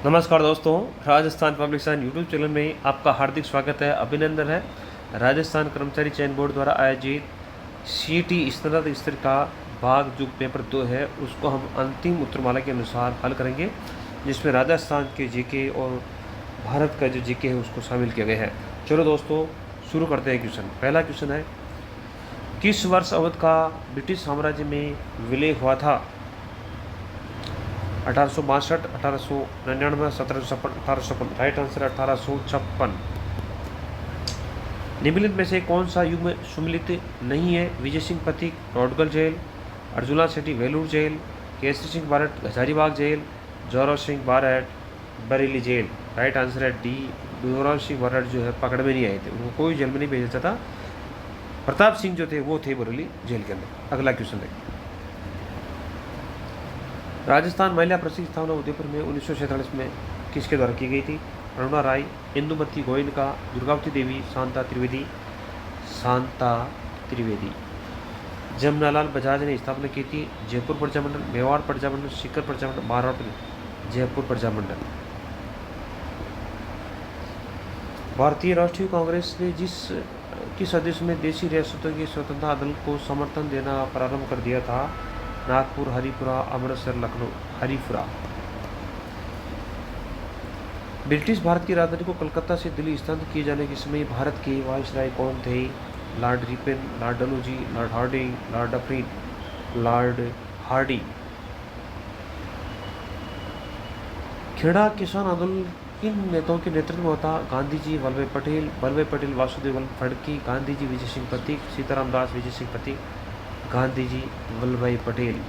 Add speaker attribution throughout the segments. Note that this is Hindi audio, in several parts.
Speaker 1: नमस्कार दोस्तों, Rajasthan public sign YouTube channel में आपका हार्दिक स्वागत है, अभिनंदन है। राजस्थान कर्मचारी चयन बोर्ड द्वारा आयोजित सीईटी स्नातक स्तर का भाग जो पेपर 2 है उसको हम अंतिम उत्तरमाला के अनुसार हल करेंगे, जिसमें राजस्थान के जीके और भारत का जो जीके है उसको शामिल किया गया है। चलो दोस्तों शुरू करते हैं क्वेश्चन। पहला क्वेश्चन है, किस वर्ष अवध का ब्रिटिश साम्राज्य में विलय हुआ था? 1862, 1899, 1756, 1856। Right answer 1856। निम्नलिखित में से कौन सा युग में सम्मिलित नहीं है? Vijay Singh Pathik, Raudgal jail, Arjuna Sethi Vellore jail, Kesari Singh Barhat Hazaribagh jail, Zorawar Singh Barhat Bareilly jail. Right answer है डी, जोरावर सिंह बारट जो है पकड़ में नहीं आए थे, उनको कोई जेल में नहीं भेजा था। प्रताप सिंह जो थे वो थे बरेली जेल के अंदर। अगला क्वेश्चन देखिए, राजस्थान महिला प्रशिक्षण स्थापना उदयपुर में 1947 में किसके द्वारा की गई थी? अरुणा राय, इंदुमती गोयनका, दुर्गावती देवी, शांता त्रिवेदी। शांता त्रिवेदी। जमनालाल बजाज ने स्थापना की थी? जयपुर प्रजामंडल, मेवाड़ प्रजामंडल, सीकर प्रजामंडल, महाराष्ट्र जयपुर प्रजामंडल। भारतीय राष्ट्रीय कांग्रेस ने किस आदेश में देशी रियासतों की स्वतंत्रता दल को समर्थन देना प्रारंभ कर दिया था? नागपुर, हरिपुरा, अमृतसर, लखनऊ। हरिपुरा। ब्रिटिश भारत की राजधानी को कलकत्ता से दिल्ली स्थानांतरित किए जाने के समय भारत के वायसराय कौन थे? Lord Ripon, Lord Dalhousie, Lord Hardinge, Lord Dufferin. Lord Hardy. Kheda किसान आंदोलन किन नेताओं के नेतृत्व में होता? गांधी जी, वल्लभ पटेल, वासुदेव फड़की, गांधी जी, विजय सिंह पथिक, सीताराम दास, विजय सिंह पथिक, गांधी जी, वल्लभ पटेल।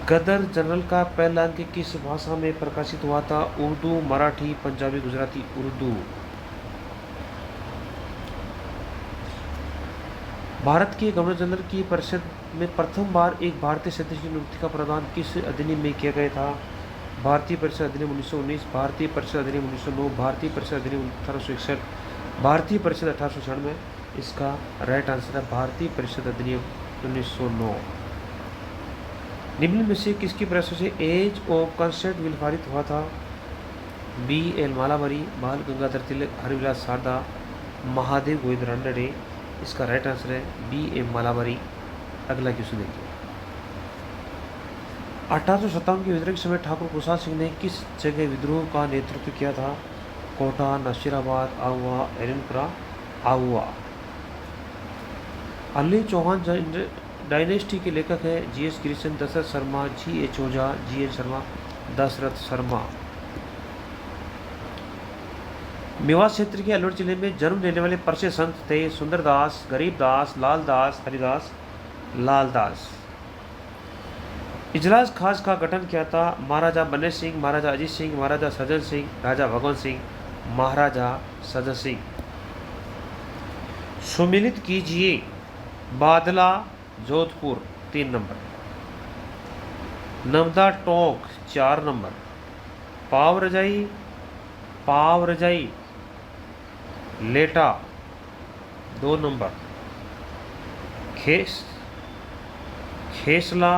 Speaker 1: गदर जनरल का पहला अंक किस भाषा में प्रकाशित हुआ था? उर्दू, मराठी, पंजाबी, गुजराती। उर्दू। भारत के गवर्नर जनरल की परिषद में प्रथम बार एक भारतीय सदस्य की नियुक्ति का प्रावधान किस अधिनियम में किया गया था? भारतीय परिषद अधिनियम 1919, भारतीय परिषद अधिनियम 1909, भारतीय परिषद अधिनियम 1861, भारतीय परिषद 1896। इसका राइट आंसर है भारतीय परिषद अधिनियम 1909। निम्न में से किसकी प्रयासों से एज ऑफ कंसेंट बिल पारित हुआ था? बी एल मालाबारी, बाल गंगाधर तिलक, हरिविलास सारदा, महादेव गोविंद रानडे। इसका राइट आंसर है बी एम मालाबारी। अगला क्वेश्चन देखिए, 1857 के विद्रोह के समय ठाकुर प्रसाद सिंह ने किस जगह विद्रोह का नेतृत्व किया था? कोटा, नशीराबाद, आहुआ, एरनपुरा। आहुआ। अली चौहान डायनेस्टी के लेखक हैं? G S Girishan, Dasharath Sharma, G H Ojha, G N Sharma. Dasharath Sharma. Mewat क्षेत्र के अलवर जिले में जन्म लेने वाले प्रसिद्ध संत थे? सुंदरदास, गरीबदास, लालदास, हरिदास। लालदास। इजलास खास का गठन किया था? महाराजा बन्ने सिंह, महाराजा अजीत सिंह, महाराजा सज्जन सिंह, राजा भगवंत सिंह। महाराजा सज्जन सिंह। सुमिलित कीजिए। बादला, जोधपुर 3 नंबर, नमदा टोंक 4 नंबर, पाव रजाई लेटा 2 नंबर, खेसला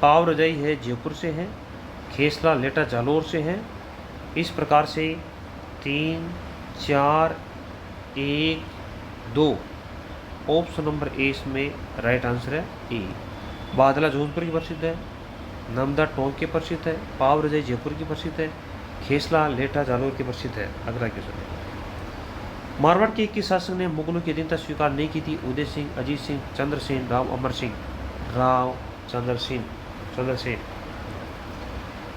Speaker 1: पाव रजाई है जयपुर से है, खेसला लेटा जालोर से है। इस प्रकार से 3, 4, 1, 2 ऑप्शन नंबर ए इसमें राइट आंसर है ए। बादला जोधपुर की प्रसिद्ध है, नमदा टोंक के प्रसिद्ध है, पाव रजाई जयपुर की प्रसिद्ध है, खेसला लेटा जालोर की प्रसिद्ध है। अगला क्वेश्चन है, मारवाड़ के किस शासक ने मुगलों की अधीनता स्वीकार नहीं की थी? उदय सिंह, अजीत सिंह, चंद्रसेन, राव अमर सिंह। राव चंद्रसेन।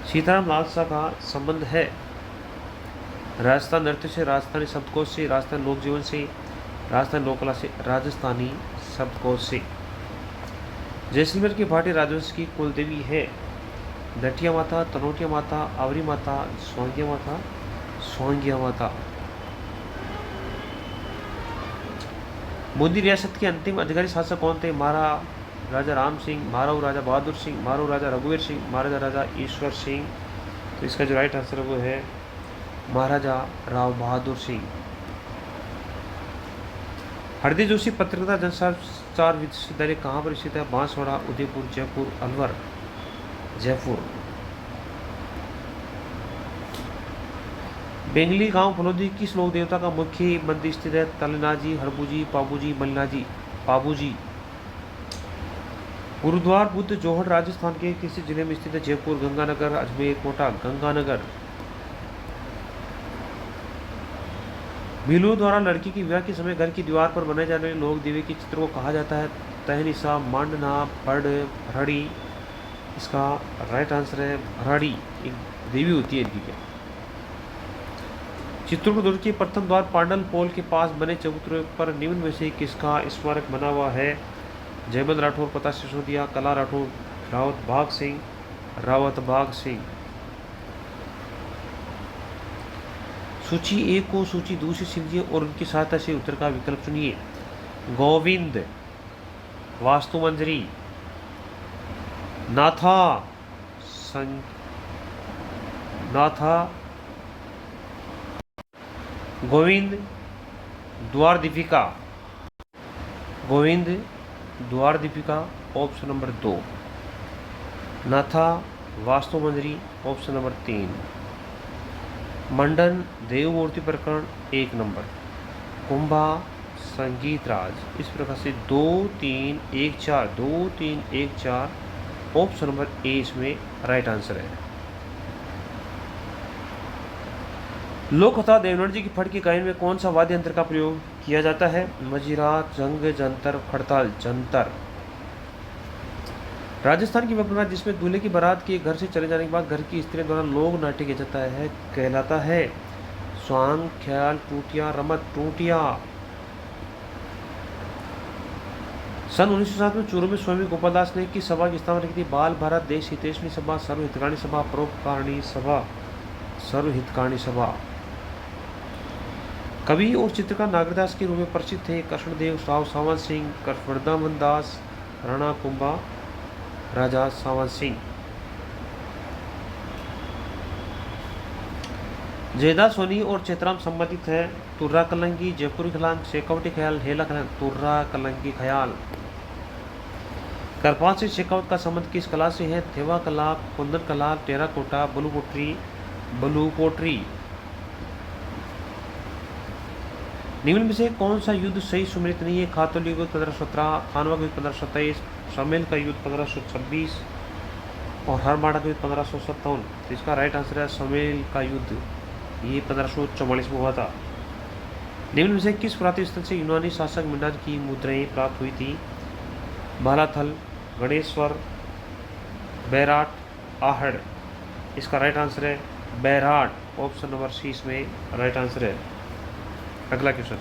Speaker 1: सीताराम लालसा का संबंध है? राजस्थान नृत्य से, राजस्थानी शब्दकोश से, राजस्थान लोक जीवन से, राजस्थान लोककला से, राजस्थानी शब्दकोश से। जैसलमेर के भाटी राजवंश की कुल देवी है? दठिया माता, तनोटिया माता, आवरी माता, सोंगिया माता। बूंदी रियासत के अंतिम अधिकारी शासक कौन थे? महाराजा राम सिंह, महाराव राजा बहादुर सिंह, महाराव राजा रघुवीर सिंह, महाराजा राजा ईश्वर सिंह। तो इसका जो राइट आंसर है वो है महाराजा राव बहादुर सिंह। हरदीप जोशी पत्रकारिता भ्रष्टाचार विश्वविद्यालय कहाँ पर स्थित है? बांसवाड़ा, उदयपुर, जयपुर, अलवर, जयपुर। बेंगली गांव फलोदी किस लोक देवता का मुख्य मंदिर स्थित है? तलनाजी, हरबूजी, पाबूजी, मल्लाजी, पाबूजी। गुरुद्वार बुद्ध जोहर राजस्थान के किसी जिले में स्थित है? जयपुर, गंगानगर, अजमेर, कोटा, गंगानगर। भीलू द्वारा लड़की की विवाह के समय घर की दीवार पर बनाए जाने वाले लोक दिव्य के चित्र को कहा जाता है? तहनिसा, मांडना, बड़, भराड़ी। इसका राइट आंसर है भराड़ी, एक देवी होती है इनकी। क्या चित्रकूट दुर्ग के प्रथम द्वार पांडल पोल के पास बने चबूतरे पर निम्न में से किसका स्मारक बना हुआ है? जयमल राठौर, प्रताप सिसोदिया, कला राठौर, रावत बाग सिंह, रावत बाग सिंह। सूची एक को सूची दूसरी समझिए और उनकी सहायता से उत्तर का विकल्प चुनिए। गोविंद, वास्तु मंजरी, नाथा, नाथा, गोविंद, द्वार दीपिका, गोविंद, द्वार दीपिका, ऑप्शन नंबर 2। नाथा, वास्तु मंजरी, ऑप्शन नंबर 3। मंडन, देव मूर्ति प्रकरण, 1 नंबर। कुंभा, संगीत राज। इस प्रकार से 2, 3, 1, 4, 2, 3, 1, 4, ऑप्शन नंबर ए इसमें राइट आंसर है। लोककथा देवनाथ जी की फट की गायन में कौन सा वाद्य यंत्र का प्रयोग किया जाता है? मजीरा, जंग, जंतर, खड़ताल, जंतर। राजस्थान की वह प्रकार जिसमें दूल्हे की बारात के घर से चले जाने के बाद घर की स्त्रियों द्वारा लोक नाट्य किया जाता है कहलाता है? स्वांग, ख्याल, टूटिया, रमत, टूटिया। सन 1907 में चूरू में स्वामी गोपाल दास ने किस सभा की स्थापना की थी? बाल भारत देश हितैषणी सभा, सर्वहितकारी सभा, परोपकारिणी सभा, सर्वहितकारी सभा। कवि और चित्रकार नागरदास के रूप में प्रसिद्ध थे? कृष्णदेव, राव सावन सिंह, वृंदावन दास, राणा कुंभा, राजा सावन सिंह। जयदा सोनी और चेतराम संबंधित है? तुर्रा कलंगी, जयपुरी ख्याल, शेखावटी ख्याल, हेला ख्याल, तुर्रा कलंगी ख्याल। करपात से शेखावत का संबंध किस कला से है? थेवा कला, कुंदन कला, terracotta, blue pottery, blue pottery. निम्न में से कौन सा युद्ध सही सुमेलित नहीं है? खातौली युद्ध 1517, खानवा का युद्ध 1527, समेल का युद्ध 1526 और हरमाड़ा का युद्ध 1557। तो इसका राइट आंसर है समेल का युद्ध, ये 1544 में हुआ था। निम्न में से किस पुरातत्व स्थल से यूनानी शासक मिनार की मुद्राएं प्राप्त हुई थी? बालाथल, गणेश्वर, बैराट, आहड़। इसका राइट आंसर है बैराट, ऑप्शन नंबर सी इसमें राइट आंसर है। अगला क्वेश्चन,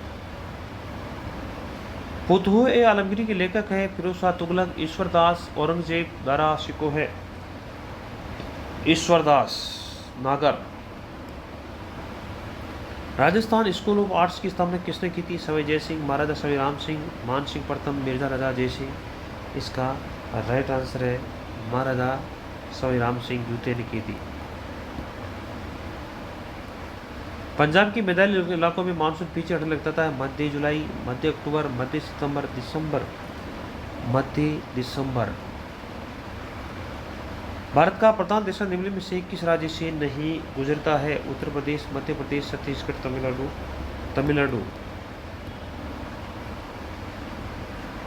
Speaker 1: फुतुह ए आलमगीरी के लेखक है? फिरोज शाह तुगलक, ईश्वरदास, औरंगजेब, दारा शिको है? ईश्वरदास, नागर। राजस्थान स्कूल ऑफ आर्ट्स की स्थापना किसने की थी? सवाई जय सिंह, महाराजा सवाई राम सिंह, मान सिंह प्रथम, मिर्जा राजा जय सिंह। इसका राइट आंसर है महाराजा सवाई राम सिंह द्वितीय ने की थी। पंजाब के मैदानी इलाकों में मानसून पीछे हटने लगता था? मध्य जुलाई, मध्य अक्टूबर, मध्य सितंबर, दिसंबर, मध्य दिसंबर। भारत का प्रधान देश निम्न में से किस राज्य से नहीं गुजरता है? उत्तर प्रदेश, मध्य प्रदेश, छत्तीसगढ़, तमिलनाडु, तमिलनाडु।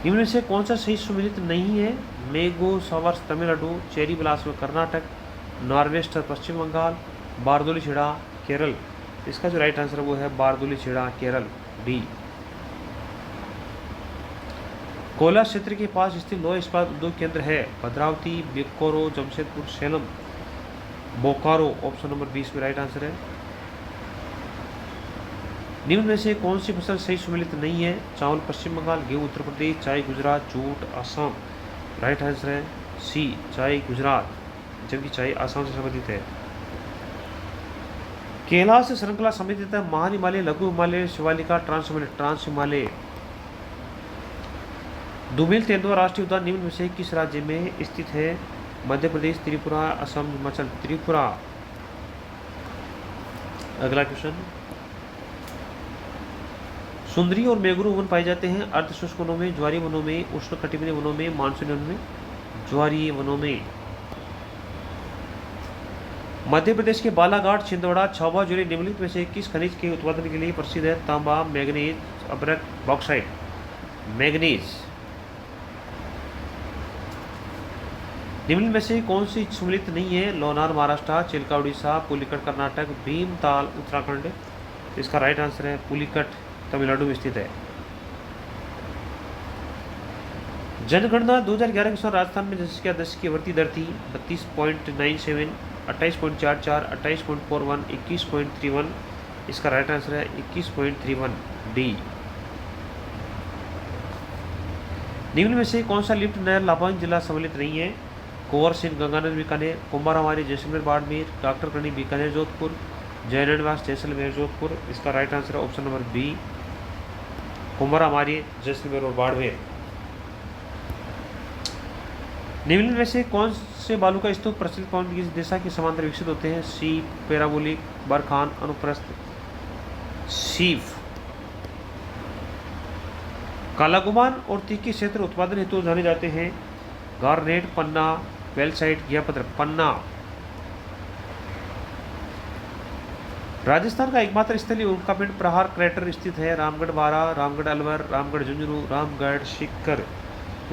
Speaker 1: निम्न में से कौन सा सही सुमेलित नहीं है? Mango showers Tamil Nadu, cherry blossom Karnataka, norwester पश्चिम बंगाल, बारदोली छेड़ा केरल। इसका जो राइट आंसर है वो है बारदोली छेड़ा केरल, डी। कोला क्षेत्र के पास स्थित लोह इस्पात उद्योग केंद्र है? भद्रावती, बोकारो, जमशेदपुर, सेलम, बोकारो, ऑप्शन नंबर 20 में राइट आंसर है। निम्न में से कौन सी फसल सही सुमेलित नहीं है? चावल पश्चिम बंगाल, गेहूं उत्तर प्रदेश, चाय Gujarat, jute Assam. Right answer है सी, चाय गुजरात, जबकि चाय असम से संबंधित है। कैलाश श्रृंखला समिति महान हिमालय, लघु हिमालय, शिवालिका, ट्रांस हिमालय। दुमिल तेंदुआ राष्ट्रीय उद्यान निम्न में से किस राज्य में स्थित है? मध्य प्रदेश, त्रिपुरा, असम, हिमाचल। त्रिपुरा। अगला क्वेश्चन, सुंदरी और मेघरू वन पाए जाते हैं अर्धशुष्क वनों में, ज्वारीय वनों में, उष्णकटिबंधीय वनों में, मानसूनी वनों में, ज्वारीय वनों में। मध्य प्रदेश के बालाघाट, छिंदवाड़ा, छावा जिले निम्नलिखित में से किस खनिज के उत्पादन के लिए प्रसिद्ध है? तांबा, मैग्नीज, अब्रक, बॉक्साइट। मैग्नीज। निम्नलिखित में से कौन सी सम्मिलित नहीं है? लोनार महाराष्ट्र, चिल्का उड़ीसा, पुलिकट कर्नाटक, भीमताल उत्तराखंड। इसका राइट आंसर है पुलिकट तमिलनाडु में स्थित है। जनगणना 2011 के अनुसार राजस्थान में जनसंख्या दस की वृद्धि दर थी 32.97, 28.44, 28.41, 21.31। इसका राइट आंसर है 21.31 डी। निम्न में से कौन सा लिफ्ट नहर लाभांश जिला सम्मिलित नहीं है? कुंवर सिंह गंगानगर बीकानेर, कुंभारामारी जैसलमेर बाड़मेर, डॉक्टर करनी बीकानेर जोधपुर, जयनवास जैसलमेर जोधपुर। इसका राइट आंसर है ऑप्शन नंबर बी, कुंभारामारी जैसलमेर और बाड़मेर। निम्न में से कौन से बालू का स्तूप प्रचलित पवन की दिशा के समांतर विकसित होते हैं? सी, पैराबोलिक, बरखान, अनुप्रस्थ। सीफ। कालागुमान और तीखी क्षेत्र उत्पादन हेतु जाने जाते हैं? गार्नेट, पन्ना, वेलसाइट, घियापत्र। पन्ना। राजस्थान का एकमात्र स्थलीय उल्कापिंड प्रहार क्रेटर स्थित है? रामगढ़ बारा, रामगढ़ अलवर, रामगढ़ झुंझुनू, रामगढ़ शिखर।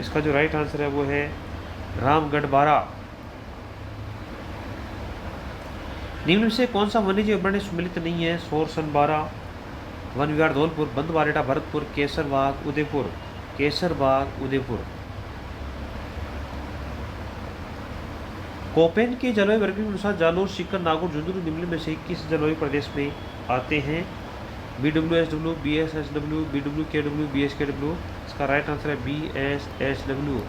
Speaker 1: इसका जो राइट आंसर है वो है रामगढ़ बारा। निम्न में से कौन सा वन्यजीव अभयारण्य सम्मिलित नहीं है? सोरसन बारा, वन विहार धौलपुर, बंदबारेटा भरतपुर, केसरबाग उदयपुर। केसरबाग उदयपुर। कोपेन के जलवायु वर्गीकरण के अनुसार जालोर, सीकर, नागौर, झुंझुनू निम्न में से किस जलवायु प्रदेश में आते हैं? BWSW, BSSW, BWKW, BSKW। इसका राइट आंसर है BSSW।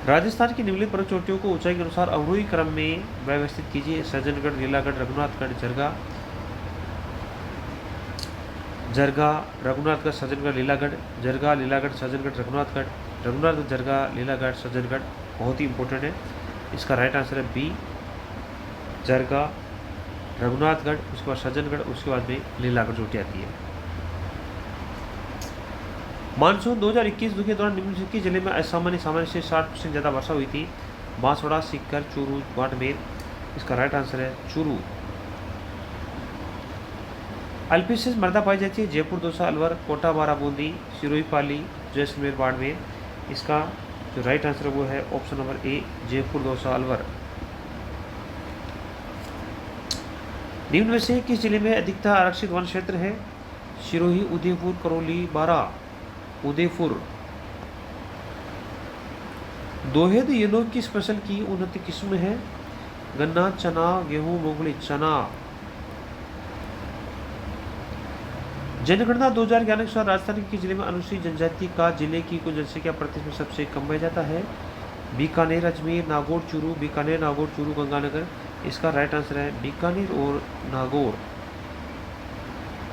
Speaker 1: राजस्थान की निम्नलिखित पर्वत चोटियों को ऊंचाई के अनुसार अवरोही क्रम में व्यवस्थित कीजिए? सज्जनगढ़, लीलागढ़, रघुनाथगढ़, जरगा। जरगा, रघुनाथगढ़, सज्जनगढ़, लीलागढ़। जरगा, लीलागढ़, सज्जनगढ़, रघुनाथगढ़। रघुनाथगढ़, जरगा, लीलागढ़, सज्जनगढ़। बहुत ही इंपॉर्टेंट है। इसका राइट आंसर है बी, जरगा, रघुनाथगढ़, उसके बाद सज्जनगढ़, उसके बाद में लीलागढ़ चोटी आती है। मानसून 2021 के दौरान निम्नलिखित किस जिले में असामान्य सामान्य से 60% ज़्यादा वर्षा हुई थी? बांसवाड़ा, सीकर, चूरू, बाड़मेर। इसका राइट आंसर है चूरू। अल्पविशिष्ट मृदा पाई जाती है? जयपुर, दौसा, अलवर, कोटा, बारा, बूंदी, सिरोही, पाली, जैसलमेर, बाड़मेर। इसका जो राइट आंसर है वो है option number A, Jaipur, Dausa, Alwar. निम्न में से किस जिले में अधिकतर आरक्षित वन क्षेत्र है? सिरोही, उदयपुर, करौली, बारा। उदयपुर। दोहेद येलो किस फसल की उन्नत किस्म है? गन्ना, चना, गेहूं, मूंगफली। चना। जनगणना 2011 के अनुसार राजस्थान के जिले में अनुसूचित जनजाति का जिले की कुल जनसंख्या प्रतिशत सबसे कम पाया जाता है? बीकानेर, अजमेर, नागौर, चूरू। बीकानेर, नागौर, चूरू, गंगानगर। इसका राइट आंसर है बीकानेर और नागौर।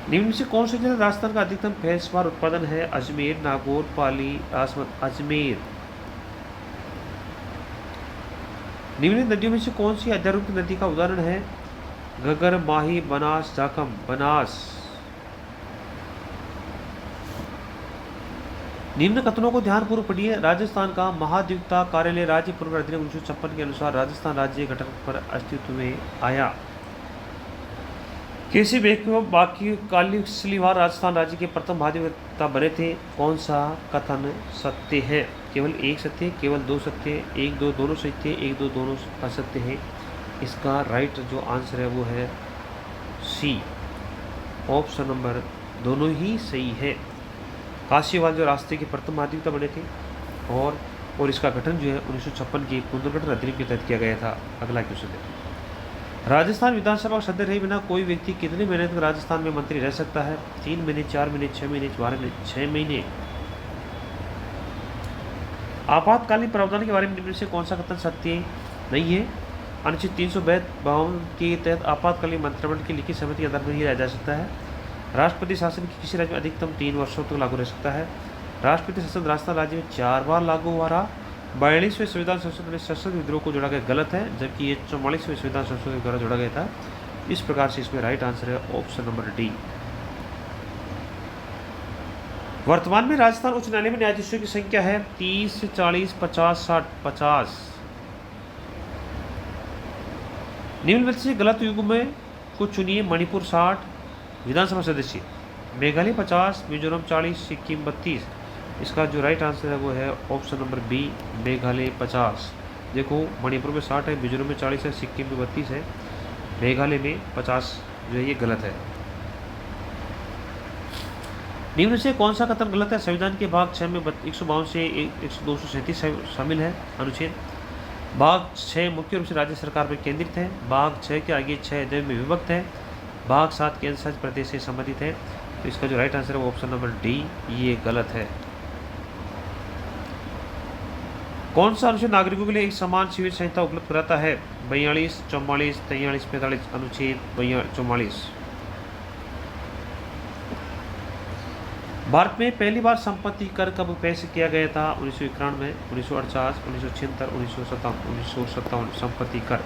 Speaker 1: निम्न में से कौन सा जिला राजस्थान का अधिकतम भैंसवार उत्पादन है? अजमेर, नागौर, पाली, राजसमंद। अजमेर। निम्नलिखित नदियों में से कौन सी अध्यारोपित नदी का उदाहरण है? घग्गर, माही, बनास, जाखम। बनास। निम्न कथनों को ध्यानपूर्वक पढ़िए। राजस्थान का महाधिवक्ता कार्यालय राज्य पुनर्गठन अधिनियम 1956 के अनुसार राजस्थान राज्य गठन पर अस्तित्व में आया? केसी बाकी कालीसलीवार राजस्थान राज्य के प्रथम महाधिवक्ता बने थे? कौन सा कथन सत्य है? केवल एक सत्य, केवल दो सत्य, एक दो दोनों सत्य, एक दो दोनों असत्य है। इसका राइट जो आंसर है वो है सी, ऑप्शन नंबर दोनों ही सही है। काशीवाल जो रास्ते के प्रथम महाधिवक्ता बने थे और इसका गठन जो है 1956 के पुनर्गठन अधिनियम के तहत किया गया था। अगला क्वेश्चन है, राजस्थान विधानसभा सदस्य रहे बिना कोई व्यक्ति कितने महीने तक राजस्थान में मंत्री रह सकता है? 3 महीने, 4 महीने, 6 महीने, 12 महीने, 6 महीने। आपातकालीन प्रावधान के बारे में निम्न से कौन सा कथन सत्य नहीं है? अनुच्छेद 352 के तहत आपातकालीन मंत्रिमंडल की लिखित सहमति के आधार पर ही रह जा सकता है। राष्ट्रपति शासन किसी राज्य में अधिकतम 3 वर्षों तक लागू रह सकता है। राष्ट्रपति शासन राजस्थान राज्य में 4 बार लागू हुआ रहा। 42वें संविधान संशोधन में सशस्त्र विद्रोह को जोड़ा गया, गलत है, जबकि ये 44वें संविधान संशोधन के द्वारा जोड़ा गया था। इस प्रकार से इसमें राइट आंसर है ऑप्शन नंबर डी। वर्तमान में राजस्थान उच्च न्यायालय में न्यायाधीशों की संख्या है 30, 40, 50, 60, 50। निम्न में से गलत युग्म को चुनिए। मणिपुर 60 विधानसभा सदस्य, मेघालय 50, मिजोरम 40, सिक्किम 32। इसका जो राइट आंसर है वो है ऑप्शन नंबर बी, मेघालय 50। देखो मणिपुर में 60 है, मिजोरम में 40 है, सिक्किम में 32 है, मेघालय में 50 जो है ये गलत है। निम्न से कौन सा कथन गलत है? संविधान के भाग 6 में 152 से 237 शामिल है अनुच्छेद। भाग 6 मुख्य रूप से राज्य सरकार पर केंद्रित है। भाग 6 के आगे 6 अध्याय में विभक्त है। भाग 7 केंद्र शासित प्रदेश से संबंधित है। तो इसका जो राइट आंसर है वो ऑप्शन नंबर डी, ये गलत है। कौन सा अनुच्छेद नागरिकों के लिए एक समान सिविल संहिता उपलब्ध कराता है? 42, 44, 43, 45। अनुच्छेद 44। भारत में पहली बार संपत्ति कर कब पेश किया गया था? 1991, 1948, 1976, 1957। संपत्ति कर,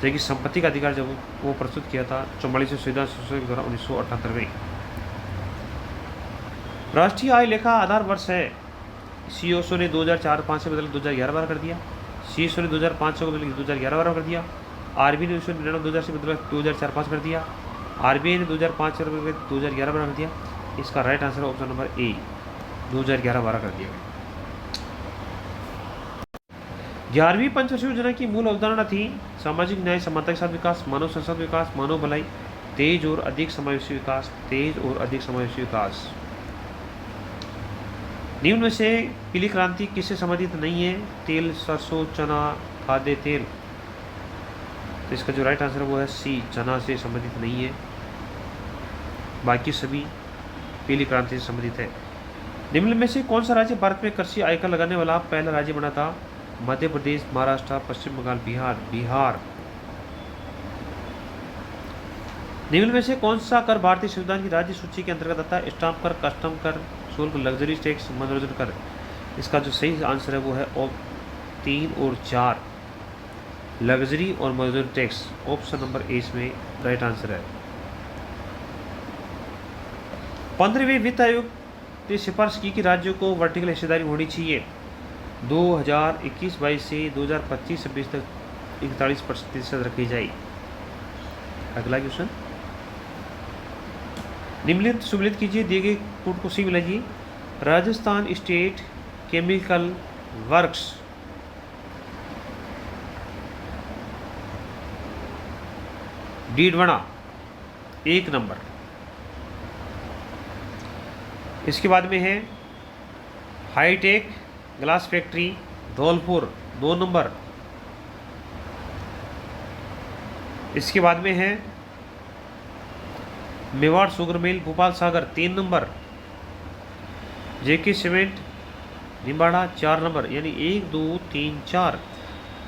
Speaker 1: जबकि संपत्ति का अधिकार जब वो प्रस्तुत किया था 44वें संविधान संशोधन के द्वारा 1978 में। राष्ट्रीय आय लेखा आधार वर्ष है। सीओसो ने 2004-5 से बदल 2011-12 कर दिया। सीएसओ ने 2005 को बदल 2011-12 कर दिया। आरबीआई ने 1999-2000 से बदल 2004-5 कर दिया। आरबीआई ने 2005 से बदल 2011-12 कर दिया। इसका right answer option number A, 2011-12 कर दिया गया। 11वीं पंचवर्षीय योजना की मूल अवधारणा थी सामाजिक न्याय, समानता के साथ विकास, मानव संसाधन विकास, मानव भलाई, तेज और अधिक समावेशी विकास, तेज और अधिक समावेशी विकास। निम्न में से पीली क्रांति किससे संबंधित नहीं है? तेल, सरसों, चना, खाद्य तेल। तो इसका जो राइट आंसर है वो है सी, चना से संबंधित नहीं है। बाकी सभी पीली क्रांति से संबंधित है। निम्न में से कौन सा राज्य भारत में कृषि आयकर लगाने वाला पहला राज्य बना था? मध्य प्रदेश, महाराष्ट्र, पश्चिम बंगाल, बिहार। निम्न में से कौन सा कर भारतीय संविधान की राज्य सूची के अंतर्गत आता है? स्टाम्प कर, कस्टम कर, शुल्क, लग्जरी टैक्स, मनोरंजन कर। इसका जो सही आंसर है वो है 3 और 4, लग्जरी और मनोरंजन टैक्स। ऑप्शन नंबर ए इसमें राइट आंसर है। 15वें वित्त आयोग ने सिफारिश की कि राज्यों को वर्टिकल हिस्सेदारी होनी चाहिए 2021-22 से 2025-26 तक 41% रखी जाए। अगला क्वेश्चन, निम्नलिखित सुमेलित कीजिए, दिए गए कोड को सी मिलाइए। Rajasthan state chemical works Didwana 1 number. इसके बाद में है hi-tech glass factory Dholpur 2 number. इसके बाद में है Mewar sugar mill Bhopal Sagar 3 number. JK cement Nimbahera 4 number. यानी 1 2 3 4,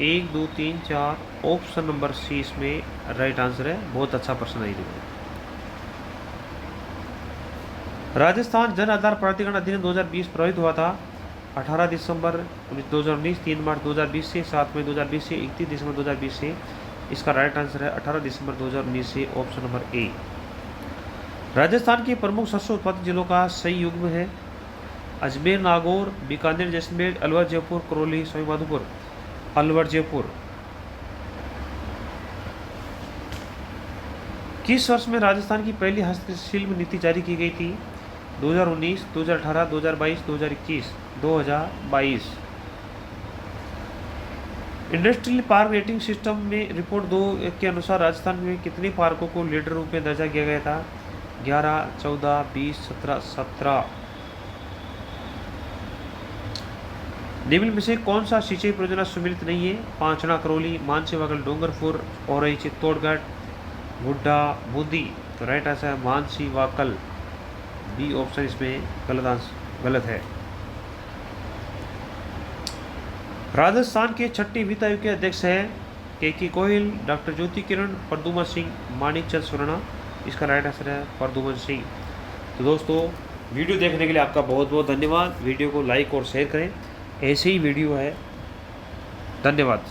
Speaker 1: 1 2 3 4। ऑप्शन नंबर सी इसमें राइट आंसर है। बहुत अच्छा प्रश्न है। राजस्थान जन आधार प्राधिकरण अधिनियम 2020 प्रभावित हुआ था 18 दिसंबर 2019, 3 मार्च 2020 से, 7 मई 2020 से, 31 दिसंबर 2020 से। इसका राइट आंसर है 18 दिसंबर 2019 से, ऑप्शन नंबर ए। राजस्थान के प्रमुख सरसों उत्पादक जिलों का सही युग्म है अजमेर, नागौर, बीकानेर, जैसलमेर, अलवर, जयपुर, करौली, सवाईमाधोपुर। अलवर, जयपुर। किस वर्ष में राजस्थान की पहली हस्तशिल्प नीति जारी की गई थी? 2019, 2018, 2022, 2021, 2022। इंडस्ट्रियल पार्क रेटिंग सिस्टम में रिपोर्ट 2 के अनुसार राजस्थान में कितने पार्कों को लीडर रूप में दर्जा किया गया था? 11, 14, 20, 17, 17। निम्न में से कौन सा सिंचाई परियोजना सुमेलित नहीं है? पांचड़ा करौली, मानसी-वागल डूंगरपुर, औरई चित्तौड़गढ़, गुड्डा बूंदी। तो राइट आंसर है मानसी-वाकल, बी ऑप्शन इसमें गलत है। राजस्थान के छठी वित्त आयोग के अध्यक्ष हैं के गोयल, डॉक्टर ज्योति किरण, प्रद्युमन सिंह, मानिक चंद सुराणा। इसका राइट आंसर है प्रद्युमन सिंह। तो दोस्तों वीडियो देखने के लिए आपका बहुत बहुत धन्यवाद। वीडियो को लाइक और शेयर करें, ऐसे ही वीडियो है। धन्यवाद।